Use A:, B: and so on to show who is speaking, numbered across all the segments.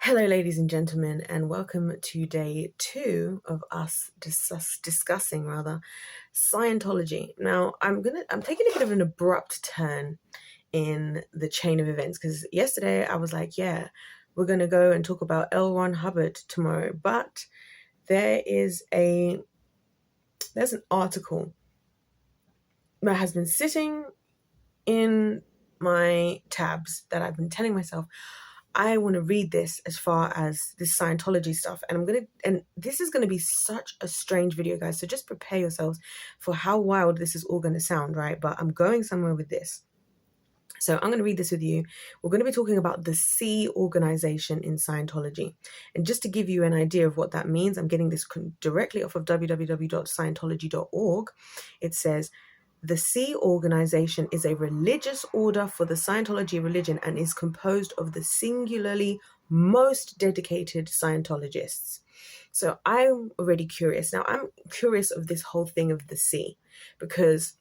A: Hello, ladies and gentlemen, and welcome to day 2 of us discussing Scientology. Now, I'm taking a bit of an abrupt turn in the chain of events because yesterday I was like, yeah, we're gonna go and talk about L. Ron Hubbard tomorrow, but there's an article that has been sitting in my tabs that I've been telling myself I want to read this as far as this Scientology stuff. And this is going to be such a strange video, guys. So just prepare yourselves for how wild this is all going to sound, right? But I'm going somewhere with this. So I'm going to read this with you. We're going to be talking about the C organization in Scientology. And just to give you an idea of what that means, I'm getting this directly off of www.scientology.org. It says, the C organization is a religious order for the Scientology religion and is composed of the singularly most dedicated Scientologists. So I'm already curious. Now, I'm curious of this whole thing of the C because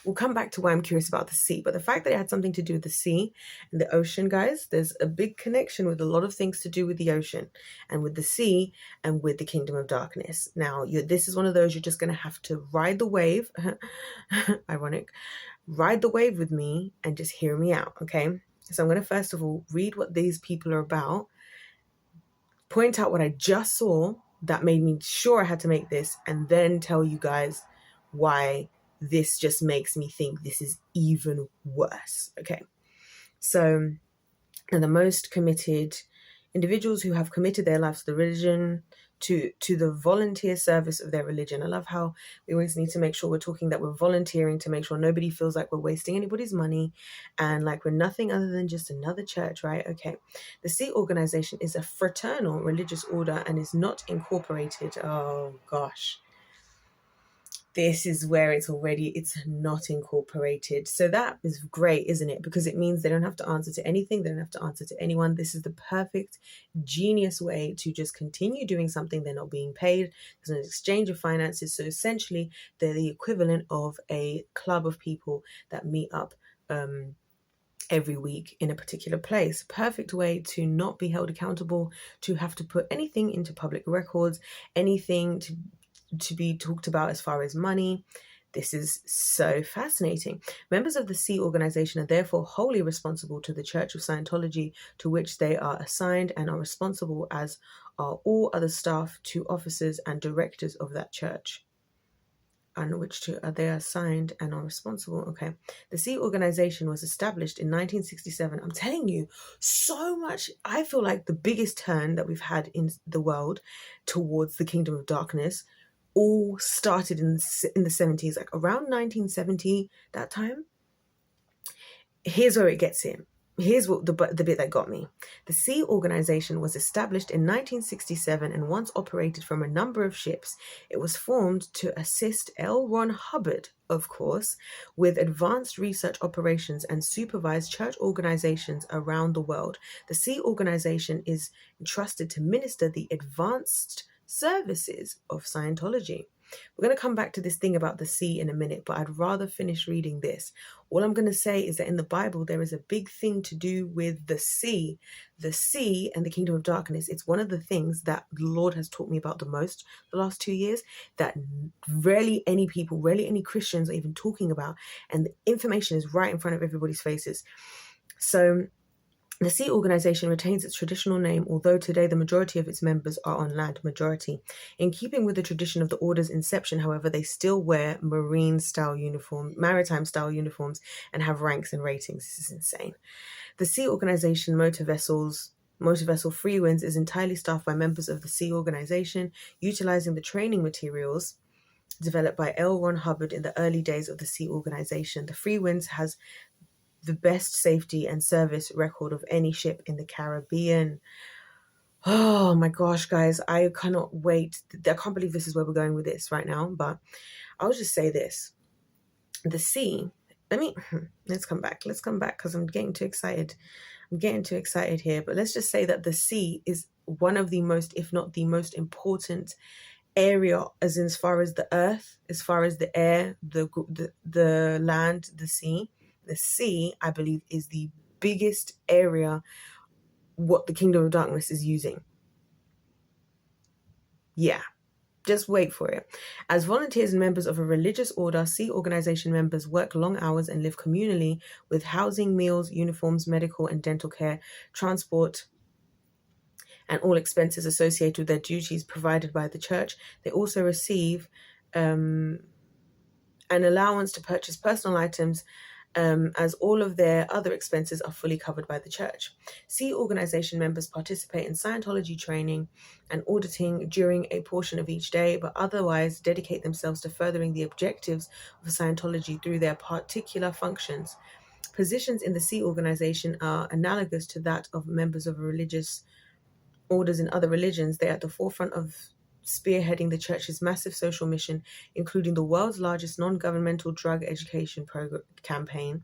A: we'll come back to why I'm curious about the sea, but the fact that it had something to do with the sea and the ocean, guys, there's a big connection with a lot of things to do with the ocean and with the sea and with the kingdom of darkness. Now, this is one of those you're just going to have to ride the wave, ironic, ride the wave with me and just hear me out, okay? So I'm going to first of all read what these people are about, point out what I just saw that made me sure I had to make this, and then tell you guys why this just makes me think this is even worse. Okay. So, and the most committed individuals who have committed their lives to the religion, to the volunteer service of their religion. I love how we always need to make sure we're talking that we're volunteering to make sure nobody feels like we're wasting anybody's money and like we're nothing other than just another church, right? Okay. The C organization is a fraternal religious order and is not incorporated. Oh gosh. This is where it's not incorporated. So that is great, isn't it? Because it means they don't have to answer to anything. They don't have to answer to anyone. This is the perfect, genius way to just continue doing something. They're not being paid. There's an exchange of finances. So essentially, they're the equivalent of a club of people that meet up every week in a particular place. Perfect way to not be held accountable, to have to put anything into public records, anything to be talked about as far as money. This is so fascinating. Members of the C organization are therefore wholly responsible to the Church of Scientology, to which they are assigned, and are responsible, as are all other staff, to officers and directors of that church, and which they are assigned and are responsible. Okay. The C organization was established in 1967. I'm telling you, so much. I feel like the biggest turn that we've had in the world towards the kingdom of darkness all started in the 70s, like around 1970, that time. Here's where it gets in. Here's what the bit that got me. The C organization was established in 1967 and once operated from a number of ships. It was formed to assist L. Ron Hubbard, of course, with advanced research operations and supervise church organizations around the world. The C organization is entrusted to minister the advanced services of Scientology. We're going to come back to this thing about the sea in a minute, but I'd rather finish reading this. All I'm going to say is that in the Bible, there is a big thing to do with the sea and the kingdom of darkness. It's one of the things that the Lord has taught me about the most the last 2 years, that rarely any Christians are even talking about. And the information is right in front of everybody's faces. So the C organization retains its traditional name, although today the majority of its members are on land. Majority. In keeping with the tradition of the order's inception, however, they still wear maritime style uniforms, and have ranks and ratings. This is insane. The C organization motor vessel Free Winds is entirely staffed by members of the C organization, utilizing the training materials developed by L. Ron Hubbard in the early days of the C organization. The Free Winds has the best safety and service record of any ship in the Caribbean. Oh my gosh, guys, I cannot wait. I can't believe this is where we're going with this right now, but I'll just say this. The sea, let's come back because I'm getting too excited. Here, but let's just say that the sea is one of the most, if not the most important area, as far as the earth, as far as the air, the land, the sea. The sea, I believe, is the biggest area what the kingdom of darkness is using. Yeah. Just wait for it. As volunteers and members of a religious order, Sea organization members work long hours and live communally with housing, meals, uniforms, medical and dental care, transport, and all expenses associated with their duties provided by the church. They also receive an allowance to purchase personal items, as all of their other expenses are fully covered by the church. Sea organization members participate in Scientology training and auditing during a portion of each day, but otherwise dedicate themselves to furthering the objectives of Scientology through their particular functions. Positions in the Sea organization are analogous to that of members of religious orders in other religions. They are at the forefront of spearheading the church's massive social mission, including the world's largest non-governmental drug education campaign,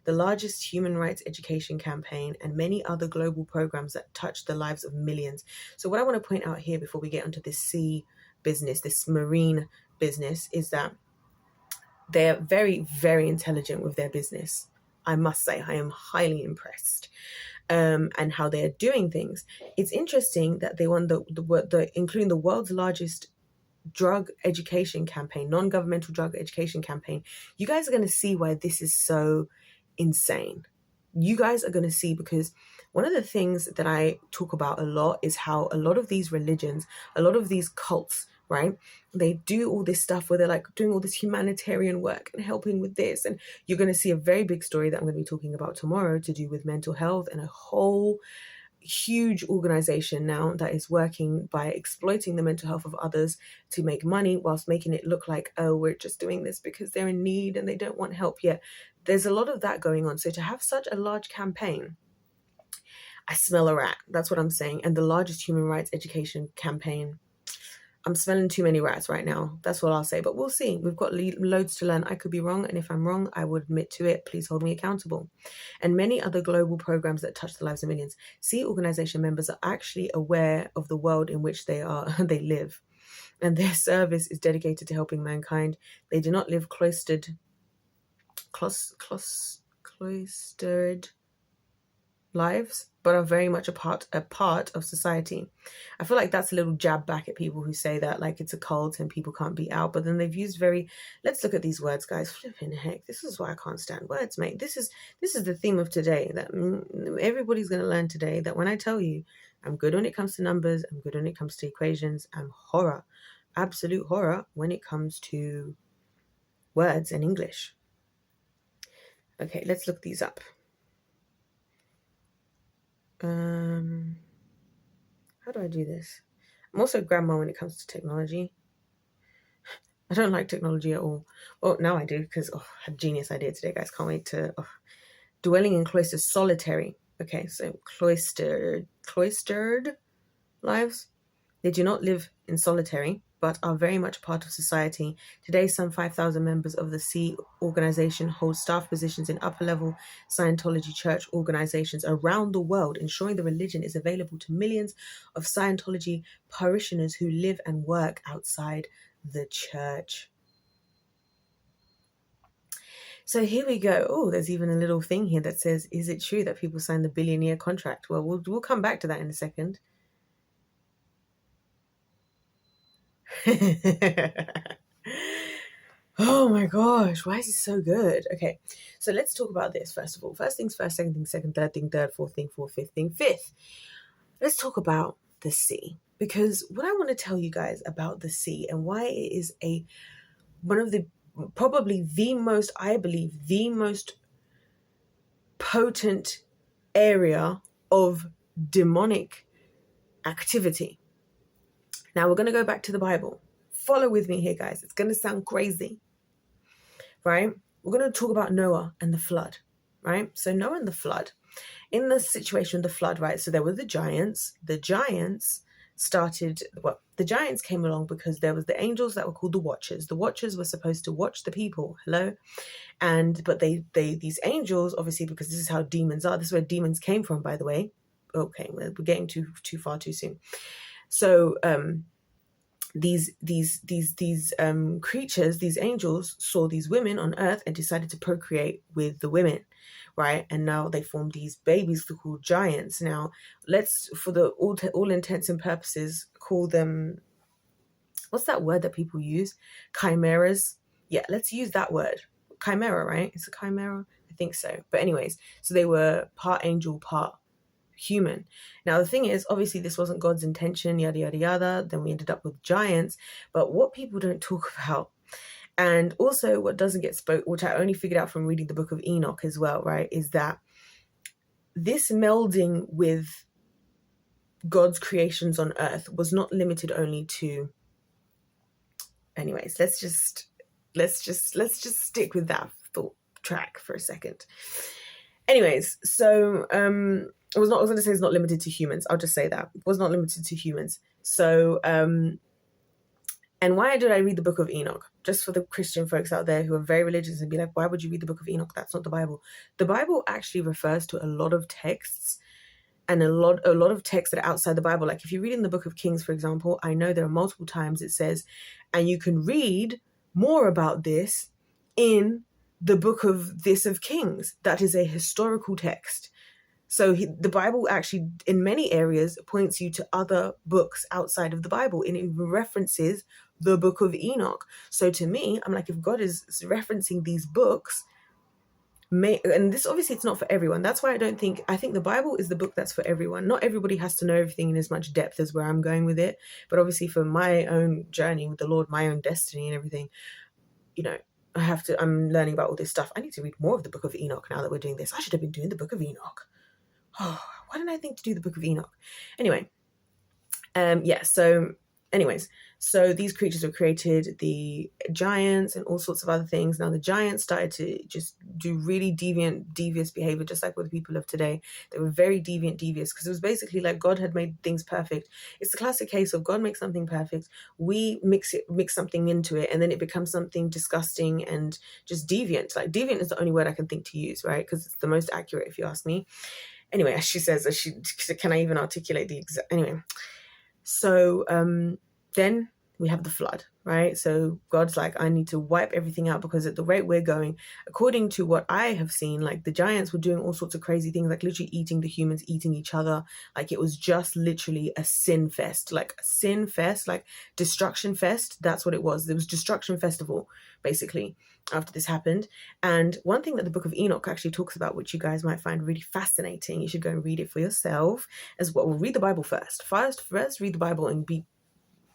A: the largest human rights education campaign, and many other global programs that touch the lives of millions. So what I want to point out here before we get onto this sea business, this marine business, is that they're very, very intelligent with their business. I must say, I am highly impressed. And how they're doing things. It's interesting that they won including the world's largest drug education campaign, non-governmental drug education campaign. You guys are going to see why this is so insane. You guys are going to see, because one of the things that I talk about a lot is how a lot of these religions, a lot of these cults, right? They do all this stuff where they're like doing all this humanitarian work and helping with this. And you're going to see a very big story that I'm going to be talking about tomorrow to do with mental health, and a whole huge organization now that is working by exploiting the mental health of others to make money, whilst making it look like, oh, we're just doing this because they're in need and they don't want help yet. There's a lot of that going on. So to have such a large campaign, I smell a rat. That's what I'm saying. And the largest human rights education campaign, I'm smelling too many rats right now. That's what I'll say. But we'll see. We've got loads to learn. I could be wrong. And if I'm wrong, I would admit to it. Please hold me accountable. And many other global programs that touch the lives of millions. Sea organization members are actually aware of the world in which they live. And their service is dedicated to helping mankind. They do not live cloistered lives, but are very much a part of society. I feel like that's a little jab back at people who say that like it's a cult and people can't be out, but then they've used let's look at these words, guys. Flipping heck, this is why I can't stand words, mate. This is the theme of today, that everybody's going to learn today, that when I tell you I'm good when it comes to numbers, I'm good when it comes to equations, I'm absolute horror when it comes to words and English. Okay, let's look these up. How do I do this? I'm also grandma when it comes to technology. I don't like technology at all. Well, now I do, because I had a genius idea today, guys. Can't wait to... Dwelling in cloisters, solitary. Okay, so cloistered lives. They do not live in solitary, but are very much part of society. Today, some 5,000 members of the Sea organization hold staff positions in upper-level Scientology church organizations around the world, ensuring the religion is available to millions of Scientology parishioners who live and work outside the church. So here we go. Oh, there's even a little thing here that says, is it true that people sign the billionaire contract? Well, we'll come back to that in a second. Oh my gosh, why is it so good? Okay, so let's talk about this first of all. First things first, second thing second, third thing third, fourth thing fourth, fifth thing fifth. Let's talk about the sea, because what I want to tell you guys about the sea and why it is one of the, probably the most, I believe, the most potent area of demonic activity. Now we're going to go back to the Bible. Follow with me here, guys. It's going to sound crazy, right? We're going to talk about Noah and the flood, right? So Noah and the flood. In the situation of the flood, right? So there were the giants. The giants came along because there was the angels that were called the Watchers. The Watchers were supposed to watch the people. Hello? But these angels, obviously, because this is how demons are. This is where demons came from, by the way. Okay, we're getting too far too soon. So these creatures, these angels, saw these women on earth and decided to procreate with the women. right? And now they formed these babies called giants. Now, let's, for the all intents and purposes, call them, what's that word that people use? Chimeras. Yeah, let's use that word. Chimera, right? It's a chimera? I think so. But anyways, so they were part angel, part human. Now, the thing is, obviously, this wasn't God's intention, yada, yada, yada. Then we ended up with giants. But what people don't talk about, and also what doesn't get spoke, which I only figured out from reading the book of Enoch as well, right, is that this melding with God's creations on earth was not limited only to, anyways, let's just stick with that thought track for a second. Anyways, so I was going to say it's not limited to humans. I'll just say that it was not limited to humans. So and why did I read the book of Enoch? Just for the Christian folks out there who are very religious and be like, why would you read the book of Enoch? That's not the Bible. The Bible actually refers to a lot of texts, and a lot of texts that are outside the Bible. Like if you read in the book of Kings, for example, I know there are multiple times it says, and you can read more about this in the book of Kings. That is a historical text. So the Bible actually, in many areas, points you to other books outside of the Bible, and it references the book of Enoch. So to me, I'm like, if God is referencing these books, and this obviously it's not for everyone. That's why I think the Bible is the book that's for everyone. Not everybody has to know everything in as much depth as where I'm going with it. But obviously for my own journey with the Lord, my own destiny and everything, you know, I'm learning about all this stuff. I need to read more of the book of Enoch now that we're doing this. I should have been doing the book of Enoch. Oh, why didn't I think to do the book of Enoch? Anyway, so these creatures were created, the giants and all sorts of other things. Now the giants started to just do really devious behavior, just like with the people of today. They were very devious, because it was basically like God had made things perfect. It's the classic case of God makes something perfect, we mix something into it, and then it becomes something disgusting and just deviant. Like deviant is the only word I can think to use, right? Because it's the most accurate, if you ask me. Anyway, as she says, can I even articulate the exact, anyway. So then we have the flood, right? So God's like, I need to wipe everything out, because at the rate we're going, according to what I have seen, like the giants were doing all sorts of crazy things, like literally eating the humans, eating each other. Like it was just literally a sin fest, like destruction fest. That's what it was. There was destruction festival, basically, after this happened. And one thing that the book of Enoch actually talks about, which you guys might find really fascinating, you should go and read it for yourself as well. We'll read the Bible first. First, read the Bible and be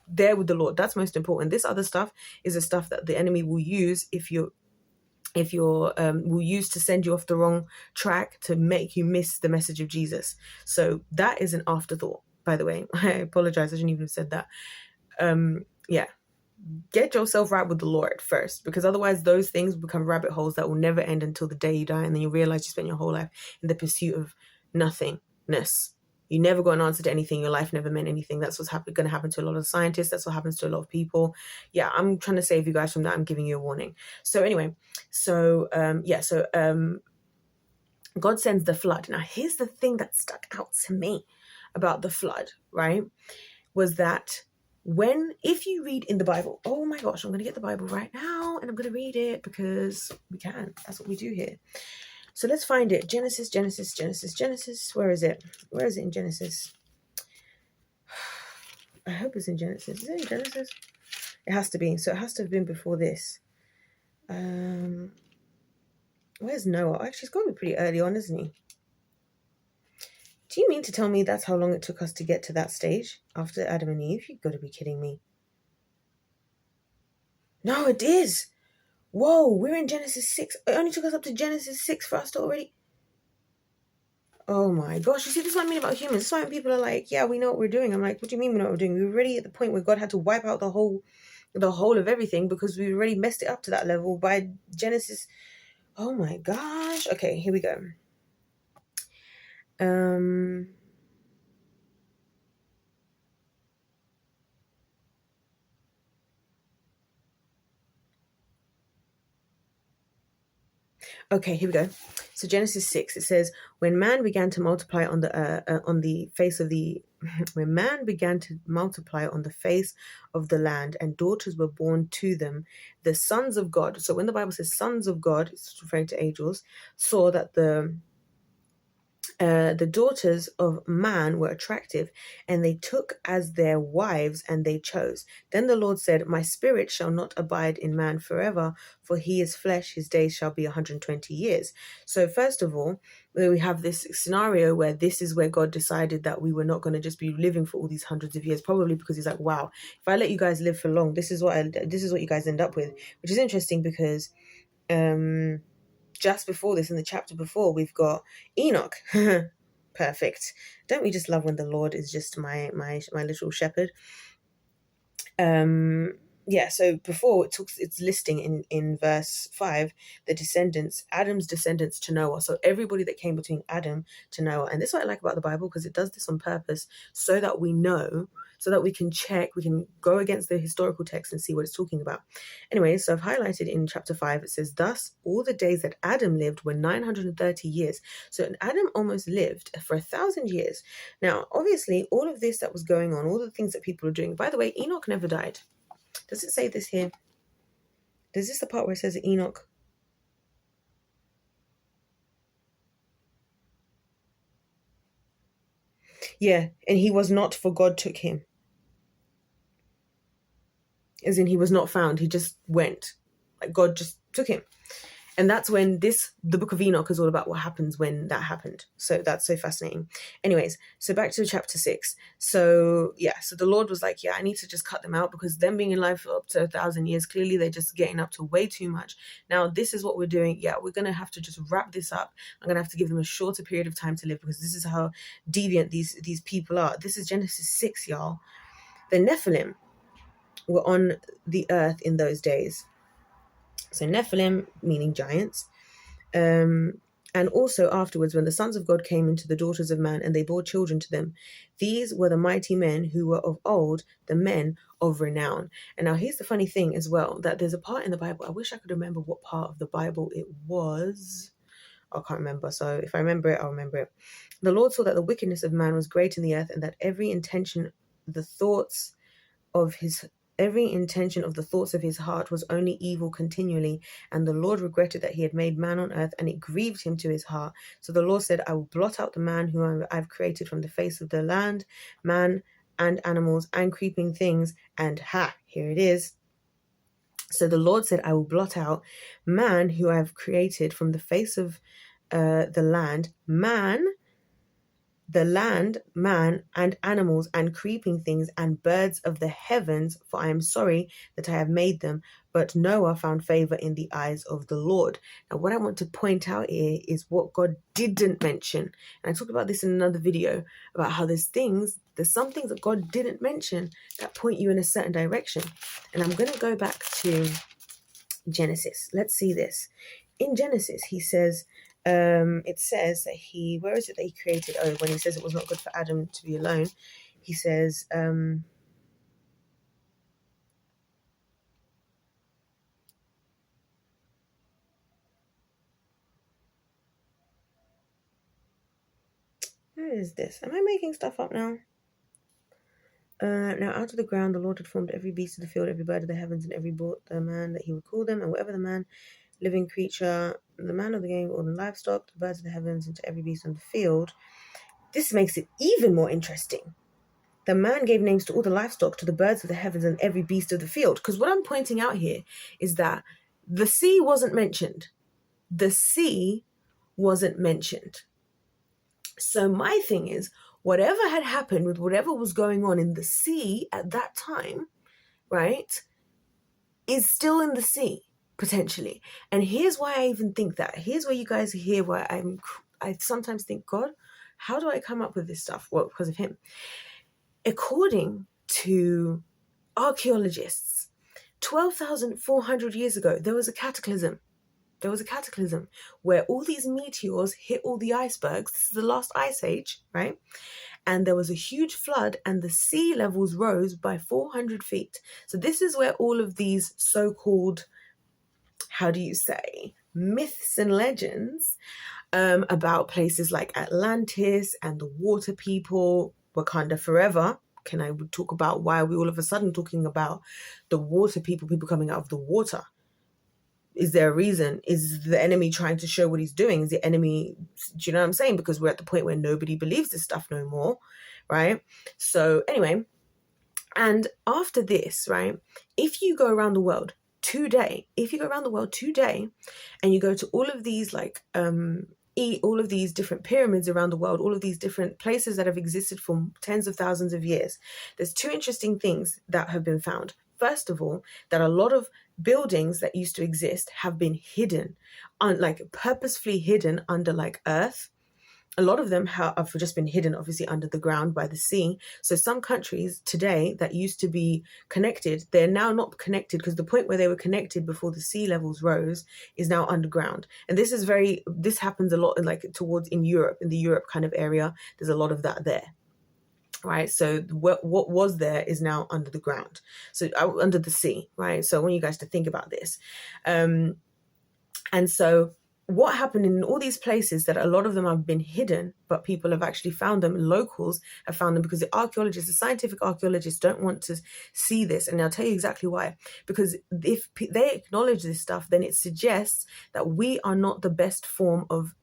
A: there with the Lord. That's most important. This other stuff is the stuff that the enemy will use will use to send you off the wrong track, to make you miss the message of Jesus. So that is an afterthought, by the way. I apologize, I shouldn't even have said that. Get yourself right with the Lord first, because otherwise those things become rabbit holes that will never end until the day you die, and then you realize you spent your whole life in the pursuit of nothingness. You never got an answer to anything. Your life never meant anything. That's what's going to happen to a lot of scientists. That's what happens to a lot of people. Yeah, I'm trying to save you guys from that. I'm giving you a warning. So anyway, God sends the flood. Now, here's the thing that stuck out to me about the flood, right? Was that if you read in the Bible, oh my gosh, I'm going to get the Bible right now and I'm going to read it because we can. That's what we do here. So let's find it. Genesis. Where is it? Where is it in Genesis? I hope it's in Genesis. Is it in Genesis? It has to be. So it has to have been before this. Where's Noah? Actually, it's got to be pretty early on, isn't he? Do you mean to tell me that's how long it took us to get to that stage after Adam and Eve? You've got to be kidding me. No, it is. Whoa, we're in Genesis 6. It only took us up to Genesis 6 for us to already... Oh my gosh, you see, this is what I mean about humans. So when people are like, yeah, we know what we're doing. I'm like, what do you mean we know what we're doing? We were already at the point where God had to wipe out the whole of everything, because we already messed it up to that level by Genesis. Oh my gosh. Okay, here we go. Okay, here we go. So Genesis 6, it says, when man began to multiply on the face of the when man began to multiply on the face of the land and daughters were born to them, the sons of God, so when the Bible says sons of God, it's referring to angels, saw that the daughters of man were attractive, and they took as their wives, and they chose. Then the Lord said, my spirit shall not abide in man forever, for he is flesh, his days shall be 120 years. So first of all, we have this scenario where this is where God decided that we were not going to just be living for all these hundreds of years, probably because he's like, wow, if I let you guys live for long, this is what you guys end up with. Which is interesting because just before this, in the chapter before, we've got Enoch. Perfect. Don't we just love when the Lord is just my little shepherd? Yeah, so before it's listing in verse 5 the descendants, Adam's descendants to Noah. So everybody that came between Adam to Noah. And this is what I like about the Bible, because it does this on purpose so that we know, so that we can check, we can go against the historical text and see what it's talking about. Anyway, so I've highlighted in chapter 5, it says, thus all the days that Adam lived were 930 years. So Adam almost lived for 1,000 years. Now, obviously, all of this that was going on, all the things that people are doing, by the way, Enoch never died. Does it say this here? Is this the part where it says that Enoch? Yeah, and he was not, for God took him. As in, he was not found. He just went. Like, God just took him. And that's when the book of Enoch is all about what happens when that happened. So that's so fascinating. Anyways, so back to chapter 6. So yeah, so the Lord was like, yeah, I need to just cut them out, because them being in life for up to 1,000 years, clearly they're just getting up to way too much. Now, this is what we're doing. Yeah, we're going to have to just wrap this up. I'm going to have to give them a shorter period of time to live, because this is how deviant these people are. This is Genesis 6, y'all. The Nephilim were on the earth in those days. So Nephilim, meaning giants. And also afterwards, when the sons of God came into the daughters of man, and they bore children to them, these were the mighty men who were of old, the men of renown. And now here's the funny thing as well, that there's a part in the Bible, I wish I could remember what part of the Bible it was. I can't remember. So if I remember it, I'll remember it. The Lord saw that the wickedness of man was great in the earth, and that every intention of the thoughts of his heart was only evil continually. And the Lord regretted that he had made man on earth, and it grieved him to his heart. So the Lord said, I will blot out the man whom I've created from the face of the land, man and animals and creeping things. And here it is. So the Lord said, I will blot out man who I have created from the face of the land, man, and animals, and creeping things, and birds of the heavens, for I am sorry that I have made them. But Noah found favor in the eyes of the Lord. Now, what I want to point out here is what God didn't mention. And I talked about this in another video, about how there's some things that God didn't mention that point you in a certain direction. And I'm going to go back to Genesis. Let's see this. In Genesis, he says, it says that where is it that he created? Oh, when he says it was not good for Adam to be alone, he says, where is this? Am I making stuff up now? Now out of the ground the Lord had formed every beast of the field, every bird of the heavens, and every the man that he would call them, and whatever the man, living creature, the man of the game, or the livestock, the birds of the heavens, and to every beast on the field. This makes it even more interesting. The man gave names to all the livestock, to the birds of the heavens, and every beast of the field. Because what I'm pointing out here is that the sea wasn't mentioned. The sea wasn't mentioned. So my thing is, whatever had happened with whatever was going on in the sea at that time, right, is still in the sea, potentially. And here's why I even think that. Here's where you guys hear where I sometimes think, God, how do I come up with this stuff? Well, because of him. According to archaeologists, 12,400 years ago, there was a cataclysm. There was a cataclysm where all these meteors hit all the icebergs. This is the last ice age, right? And there was a huge flood, and the sea levels rose by 400 feet. So this is where all of these so-called, myths and legends about places like Atlantis and the water people Wakanda forever. Can I talk about why are we all of a sudden talking about the water people coming out of the water? Is there a reason? Is the enemy trying to show what he's doing? Is the enemy, do you know what I'm saying? Because we're at the point where nobody believes this stuff no more, right? So anyway, and after this, right, if you go around the world today, and you go to all of these all of these different pyramids around the world, all of these different places that have existed for tens of thousands of years, there's two interesting things that have been found. First of all, that a lot of buildings that used to exist have been hidden, purposefully hidden under earth. A lot of them have just been hidden, obviously, under the ground by the sea. So some countries today that used to be connected, they're now not connected, because the point where they were connected before the sea levels rose is now underground. And this happens a lot in Europe, in the Europe kind of area. There's a lot of that there. Right, so what was there is now under the ground, so under the sea, right? So I want you guys to think about this. And so what happened in all these places, that a lot of them have been hidden, but people have actually found them, locals have found them, because the scientific archaeologists don't want to see this. And I'll tell you exactly why. Because if they acknowledge this stuff, then it suggests that we are not the best form of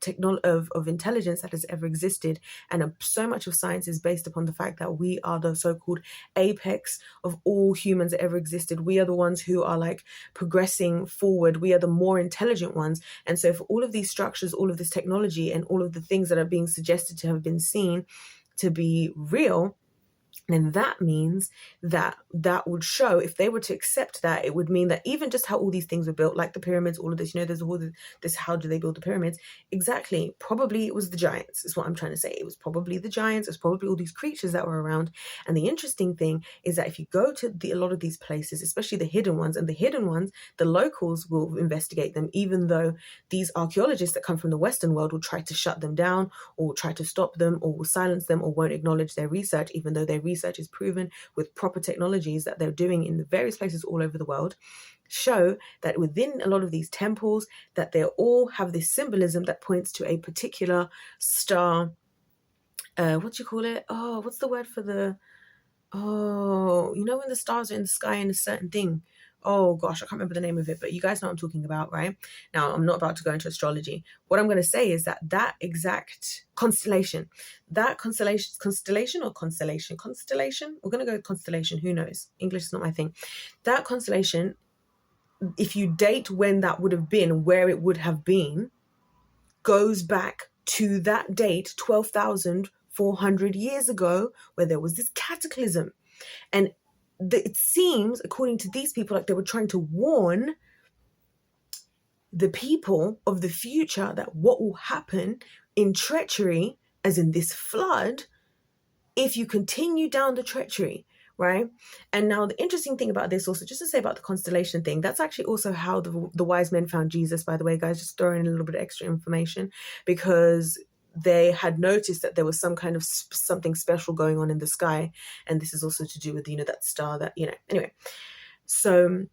A: intelligence that has ever existed. And so much of science is based upon the fact that we are the so-called apex of all humans that ever existed. We are the ones who are progressing forward. We are the more intelligent ones. And so for all of these structures, all of this technology, and all of the things that are being suggested to have been seen to be real, then that means that would show, if they were to accept that, it would mean that even just how all these things were built, like the pyramids, all of this, there's all this, how do they build the pyramids? Exactly. Probably it was the giants, is what I'm trying to say. It was probably the giants. It's probably all these creatures that were around. And the interesting thing is that if you go to a lot of these places, especially the hidden ones, the locals will investigate them, even though these archaeologists that come from the Western world will try to shut them down, or will try to stop them, or will silence them, or won't acknowledge their research, even though their research is proven with proper technologies that they're doing in the various places all over the world, show that within a lot of these temples, that they all have this symbolism that points to a particular star. What do you call it? Oh, what's the word for the... Oh, when the stars are in the sky in a certain thing. Oh gosh, I can't remember the name of it, but you guys know what I'm talking about, right? Now, I'm not about to go into astrology. What I'm going to say is that exact constellation, constellation, we're going to go with constellation, who knows? English is not my thing. That constellation, if you date when that would have been, where it would have been, goes back to that date, 12,400 years ago, where there was this cataclysm. And it seems, according to these people, like they were trying to warn the people of the future that what will happen in treachery, as in this flood, if you continue down the treachery, right? And now the interesting thing about this also, just to say about the constellation thing, that's actually also how the wise men found Jesus, by the way, guys, just throwing in a little bit of extra information, because they had noticed that there was some kind of something special going on in the sky. And this is also to do with, that star that, anyway. So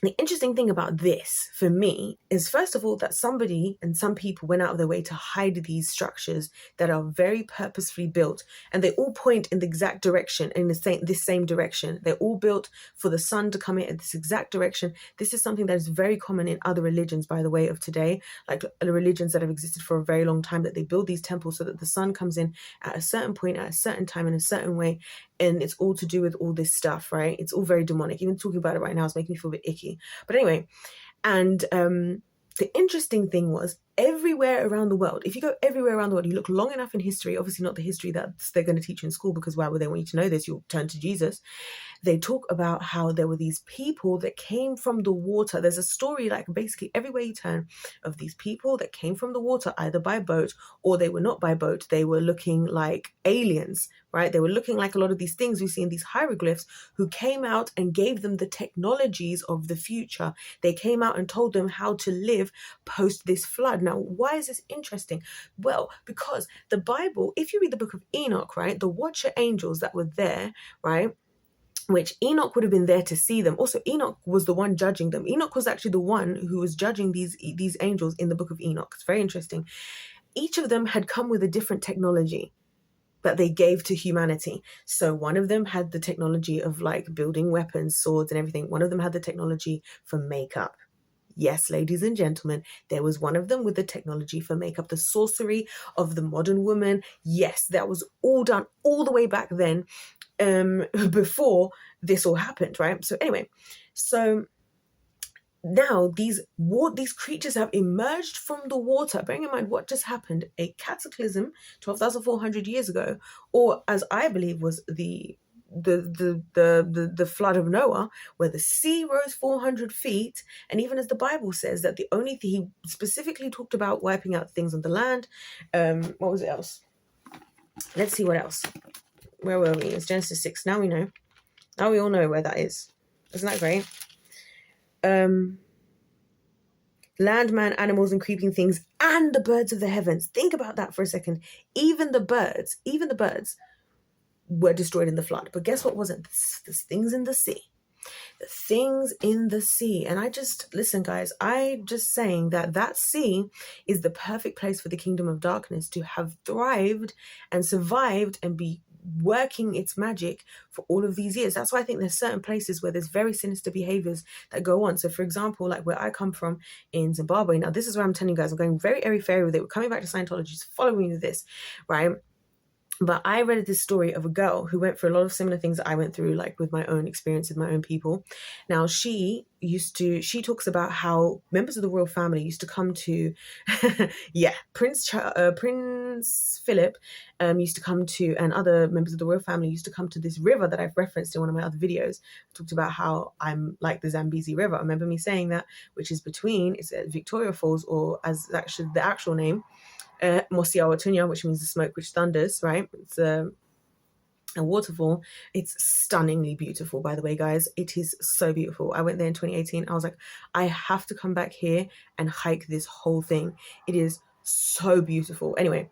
A: the interesting thing about this for me is, first of all, that somebody and some people went out of their way to hide these structures that are very purposefully built, and they all point in the exact direction, in this same direction. They're all built for the sun to come in at this exact direction. This is something that is very common in other religions, by the way, of today, like religions that have existed for a very long time, that they build these temples so that the sun comes in at a certain point, at a certain time, in a certain way. And it's all to do with all this stuff, right? It's all very demonic. Even talking about it right now is making me feel a bit icky. But anyway, and the interesting thing was, everywhere around the world, if you go everywhere around the world, you look long enough in history, obviously not the history that they're going to teach you in school, because why would they want you to know this? You'll turn to Jesus. They talk about how there were these people that came from the water. There's a story, basically everywhere you turn, of these people that came from the water, either by boat, or they were not by boat. They were looking like aliens, right? They were looking like a lot of these things we see in these hieroglyphs, who came out and gave them the technologies of the future. They came out and told them how to live post this flood. Now, why is this interesting? Well, because the Bible, if you read the book of Enoch, right, the watcher angels that were there, right, which Enoch would have been there to see them. Also, Enoch was the one judging them. Enoch was actually the one who was judging these angels in the book of Enoch. It's very interesting. Each of them had come with a different technology. that they gave to humanity. So one of them had the technology of like building weapons, swords and everything. One of them had the technology for makeup. Yes, ladies and gentlemen, there was one of them with the technology for makeup, the sorcery of the modern woman. Yes, that was all done all the way back then, before this all happened, right? So anyway, so now these creatures have emerged from the water. Bearing in mind what just happened, a cataclysm 12,400 years ago, or as I believe was the flood of Noah, where the sea rose 400 feet. And even as the Bible says that the only thing he specifically talked about wiping out things on the land. What was it else? Let's see what else. Where were we? It's Genesis 6. Now we know. Now we all know where that is. Isn't that great? Land, man, animals, and creeping things, and the birds of the heavens. Think about that for a second. Even the birds were destroyed in the flood. But guess what wasn't? The things in the sea. The things in the sea. And listen, guys, I just saying that sea is the perfect place for the kingdom of darkness to have thrived and survived and be working its magic for all of these years. That's why I think there's certain places where there's very sinister behaviors that go on. So for example, like where I come from in Zimbabwe, now this is where I'm telling you guys, I'm going very airy-fairy with it. We're coming back to Scientology, just follow me with this, right? But I read this story of a girl who went through a lot of similar things that I went through, like with my own experience with my own people. Now, she talks about how members of the royal family used to come to, Prince Philip used to come to, and other members of the royal family used to come to this river that I've referenced in one of my other videos. I talked about how I'm like the Zambezi River. I remember me saying that, which is it's Victoria Falls, or as actually the actual name, Mosiawatunya, which means the smoke which thunders, right? It's a waterfall. It's stunningly beautiful, by the way, guys. It is so beautiful. I went there in 2018. I was like, I have to come back here and hike this whole thing. It is so beautiful. Anyway,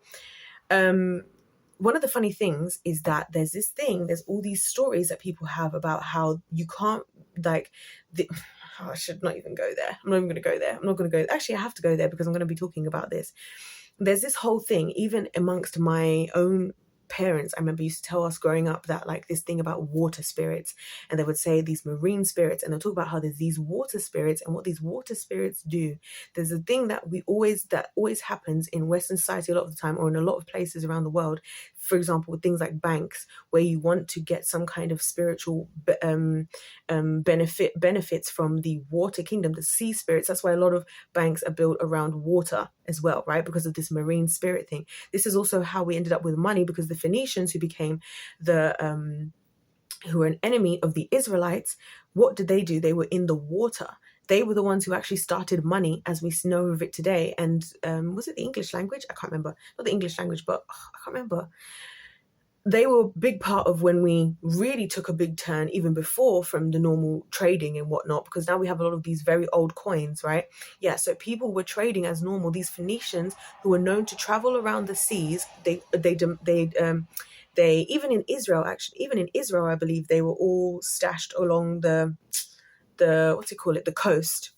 A: one of the funny things is that there's all these stories that people have about how you can't, like, I should not even go there. I'm not even going to go there. I'm not going to go. Actually, I have to go there because I'm going to be talking about this. There's this whole thing, even amongst my own parents, I remember used to tell us growing up that like this thing about water spirits, and they would say these marine spirits, and they'll talk about how there's these water spirits and what these water spirits do. There's a thing that always happens in Western society a lot of the time, or in a lot of places around the world, for example, with things like banks, where you want to get some kind of spiritual benefits from the water kingdom, the sea spirits. That's why a lot of banks are built around water as well, right? Because of this marine spirit thing. This is also how we ended up with money, because the Phoenicians, who became who were an enemy of the Israelites, what did they do? They were in the water. They were the ones who actually started money as we know of it today. And was it the English language? I can't remember. Not the English language, but I can't remember. They were a big part of when we really took a big turn, even before, from the normal trading and whatnot, because now we have a lot of these very old coins, right? Yeah, so people were trading as normal. These Phoenicians, who were known to travel around the seas, they even in Israel, I believe they were all stashed along the the coast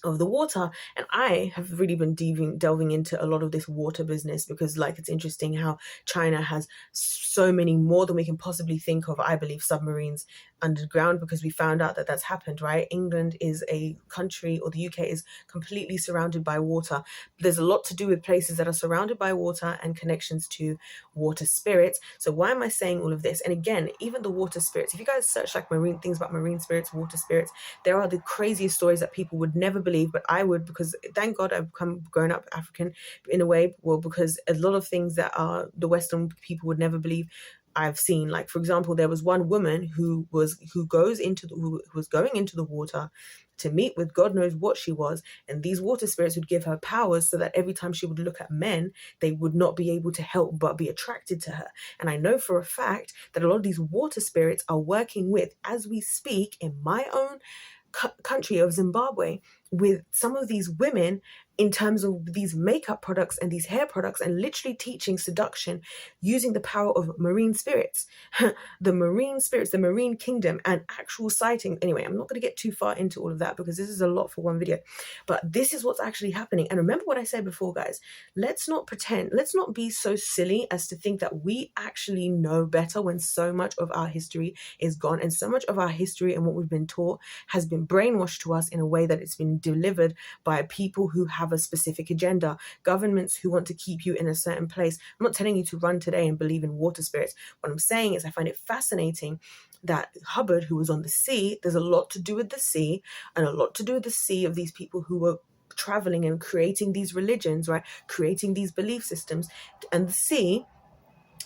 A: of the water. And I have really been delving into a lot of this water business, because like it's interesting how China has so many more than we can possibly think of, I believe, submarines underground, because we found out that that's happened, right? England is a country, or the UK is completely surrounded by water. There's a lot to do with places that are surrounded by water and connections to water spirits. So why am I saying all of this? And again, even the water spirits, if you guys search like things about marine spirits, water spirits, there are the craziest stories that people would never believe, but I would, because thank God I've grown up African in a way, well, because a lot of things that are the Western people would never believe, I've seen. Like, for example, there was one woman who was going into the water to meet with God knows what she was, and these water spirits would give her powers so that every time she would look at men, they would not be able to help but be attracted to her. And I know for a fact that a lot of these water spirits are working with, as we speak, in my own country of Zimbabwe, with some of these women in terms of these makeup products and these hair products, and literally teaching seduction using the power of marine spirits, the marine spirits, the marine kingdom, and actual sightings. Anyway, I'm not going to get too far into all of that because this is a lot for one video, but this is what's actually happening. And remember what I said before, guys, let's not pretend, let's not be so silly as to think that we actually know better when so much of our history is gone, and so much of our history and what we've been taught has been brainwashed to us in a way that it's been delivered by people who have a specific agenda, governments who want to keep you in a certain place. I'm not telling you to run today and believe in water spirits. What I'm saying is I find it fascinating that Hubbard, who was on the sea, there's a lot to do with the sea, and a lot to do with the sea of these people who were traveling and creating these religions, right? Creating these belief systems, and the sea,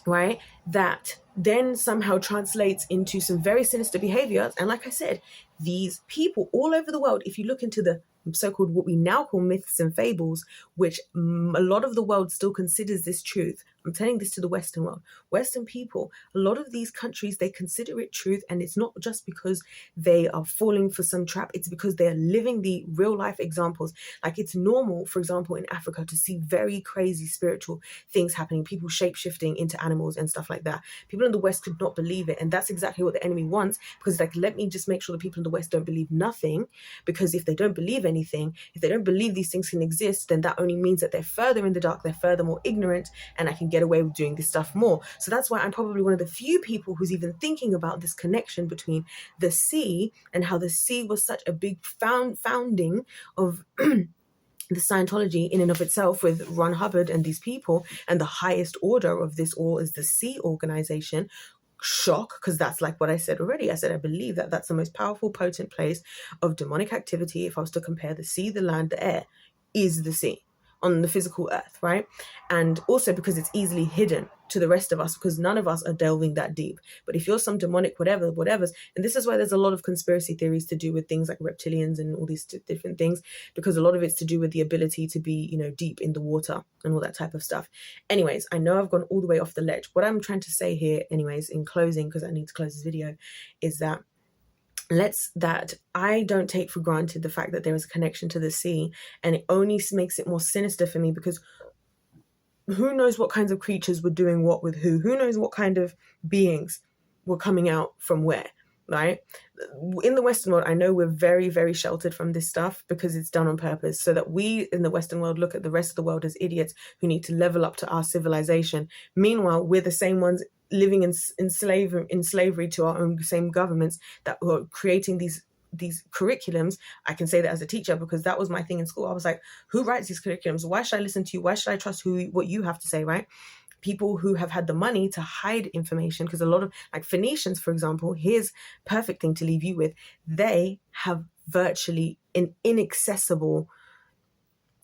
A: right? That then somehow translates into some very sinister behaviors. And like I said, these people all over the world, if you look into the so-called what we now call myths and fables, which a lot of the world still considers this truth. I'm telling this to the Western world. Western people, a lot of these countries, they consider it truth. And it's not just because they are falling for some trap. It's because they're living the real life examples. Like, it's normal, for example, in Africa to see very crazy spiritual things happening, people shape-shifting into animals and stuff like that. People in the West could not believe it. And that's exactly what the enemy wants, because like, let me just make sure the people in the West don't believe nothing, because if they don't believe anything, if they don't believe these things can exist, then that only means that they're further in the dark, they're further more ignorant, and I can get away with doing this stuff more. So that's why I'm probably one of the few people who's even thinking about this connection between the sea and how the sea was such a big founding of the Scientology in and of itself, with Ron Hubbard and these people, and the highest order of this all is the Sea Organization. Shock, because that's like what I said already. I said I believe that that's the most powerful, potent place of demonic activity. If I was to compare the sea, the land, the air, is the sea on the physical earth, right? And also because it's easily hidden to the rest of us, because none of us are delving that deep. But if you're some demonic whatever's, and this is why there's a lot of conspiracy theories to do with things like reptilians and all these different things, because a lot of it's to do with the ability to be, you know, deep in the water and all that type of stuff. Anyways, I know I've gone all the way off the ledge. What I'm trying to say here, anyways, in closing, because I need to close this video, is that I don't take for granted the fact that there is a connection to the sea, and it only makes it more sinister for me, because who knows what kinds of creatures were doing what with who knows what kind of beings were coming out from where, right? In the Western world, I know we're very, very sheltered from this stuff because it's done on purpose, so that we in the Western world look at the rest of the world as idiots who need to level up to our civilization. Meanwhile, we're the same ones living in slavery to our own same governments that were creating these curriculums. I can say that as a teacher, because that was my thing in school. I was like, who writes these curriculums? Why should I listen to you? Why should I trust what you have to say, right? People who have had the money to hide information, because a lot of, like, Phoenicians, for example, here's perfect thing to leave you with. They have virtually an inaccessible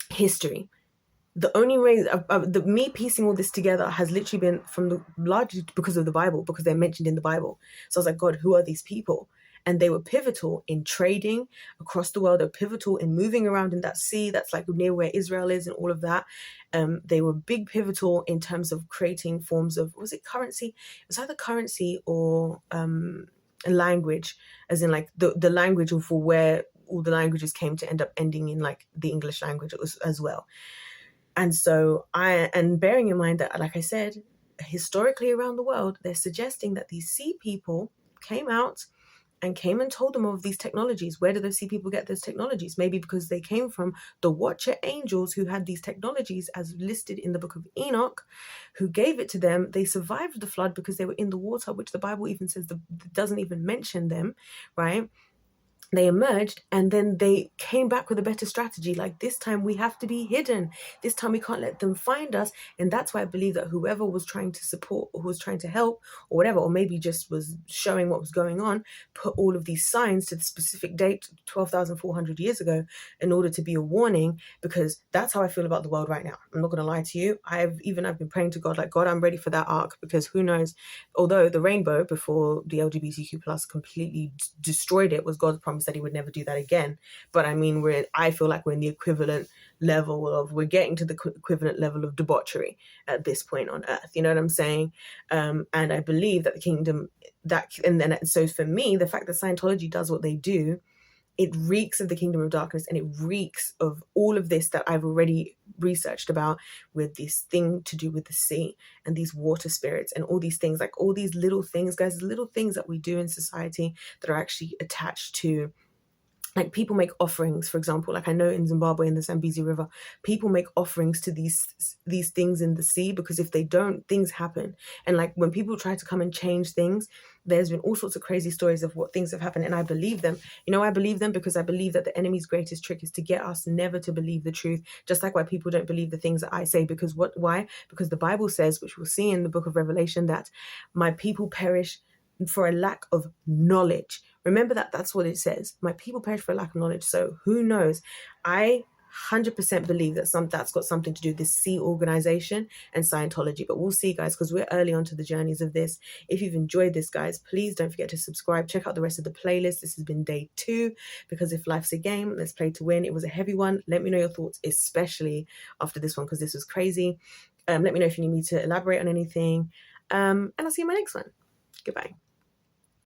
A: history. The only way me piecing all this together has literally been largely because of the Bible, because they're mentioned in the Bible. So I was like, God, who are these people? And they were pivotal in trading across the world. They were pivotal in moving around in that sea that's like near where Israel is and all of that. They were big pivotal in terms of creating forms of, was it currency? It was either currency or a language, as in like the language for where all the languages came to end up ending in like the English language as well. And so and bearing in mind that, like I said, historically around the world, they're suggesting that these sea people came and told them of these technologies. Where do those sea people get those technologies? Maybe because they came from the Watcher angels who had these technologies as listed in the book of Enoch, who gave it to them. They survived the flood because they were in the water, which the Bible even says doesn't even mention them, right? They emerged, and then they came back with a better strategy. Like, this time we have to be hidden. This time we can't let them find us. And that's why I believe that whoever was trying to support, or who was trying to help, or whatever, or maybe just was showing what was going on, put all of these signs to the specific date 12,400 years ago in order to be a warning, because that's how I feel about the world right now. I'm not going to lie to you. I've been praying to God, like, God, I'm ready for that arc, because who knows, although the rainbow before the LGBTQ plus completely destroyed it was God's promise that he would never do that again. But I mean, I feel like we're in the equivalent level of, we're getting to the equivalent level of debauchery at this point on earth. You know what I'm saying? And I believe that the kingdom, so for me, the fact that Scientology does what they do it reeks of the kingdom of darkness, and it reeks of all of this that I've already researched about, with this thing to do with the sea and these water spirits and all these things, like all these little things, guys, little things that we do in society that are actually attached to, like, people make offerings, for example, like I know in Zimbabwe, in the Zambezi River, people make offerings to these things in the sea, because if they don't, things happen. And like when people try to come and change things, there's been all sorts of crazy stories of what things have happened, and I believe them. You know, I believe them because I believe that the enemy's greatest trick is to get us never to believe the truth, just like why people don't believe the things that I say. Because why? Because the Bible says, which we'll see in the book of Revelation, that my people perish for a lack of knowledge. Remember that that's what it says. My people perish for a lack of knowledge. So who knows? I 100% believe that that's got something to do with this sea organization and Scientology. But we'll see, guys, because we're early on to the journeys of this. If you've enjoyed this, guys, please don't forget to subscribe. Check out the rest of the playlist. This has been day 2, because if life's a game, let's play to win. It was a heavy one. Let me know your thoughts, especially after this one, because this was crazy. Let me know if you need me to elaborate on anything. And I'll see you in my next one. Goodbye.